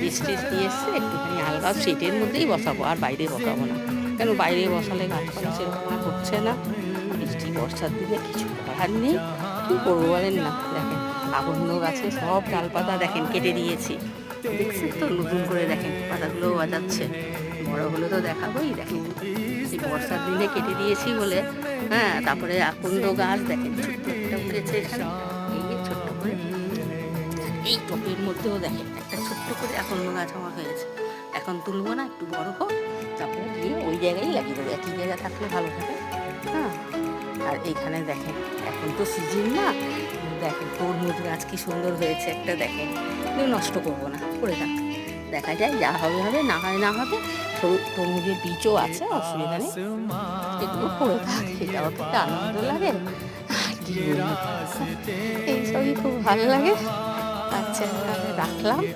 বীজ টিজ দিয়ে এসছে, একটুখানি হালকা শীতের মধ্যেই বসাবো, আর বাইরে বসাবো না। কেন বাইরে বসালে গাছপালা সেরকম আর হচ্ছে না, বৃষ্টি বর্ষার দিনে কিছু করার নেই। কী করবো বলেন না। দেখেন আকন্দ গাছে সব ডালপাতা দেখেন কেটে দিয়েছি, দেখছেন তো, নতুন করে দেখেন পাতাগুলোও বাজাচ্ছে। বড় হলে তো দেখাবোই। দেখেন এই বর্ষার দিনে কেটে দিয়েছি বলে, হ্যাঁ। তারপরে আকন্দ গাছ দেখেন ছোট্ট একটা উঠেছে এখানে, এই যে ছোট্ট করে। এই টবের মধ্যেও দেখেন একটা ছোট্ট করে আকন্দ গাছ আমার হয়েছে। এখন তুলবো না, একটু বড় হোক, তারপরে দিয়ে ওই জায়গায় লাগিয়ে দেবো। একই জায়গা থাকলে ভালো থাকে, হ্যাঁ। আর এইখানে দেখেন এখন তো সিজন না, দেখেন তরমুজ গাছ কি সুন্দর হয়েছে একটা, দেখেন। নষ্ট করবো না, করে থাক, দেখা যায়, যা হবে হবে, না হয় না হবে। সরু তরমুজের বীজও আছে, অসুবিধা নেই, এগুলো করে থাক, এটাও তো একটা আনন্দ লাগে। আর কি বলবো, এইসবই খুব ভালো লাগে। আচ্ছা তাহলে রাখলাম।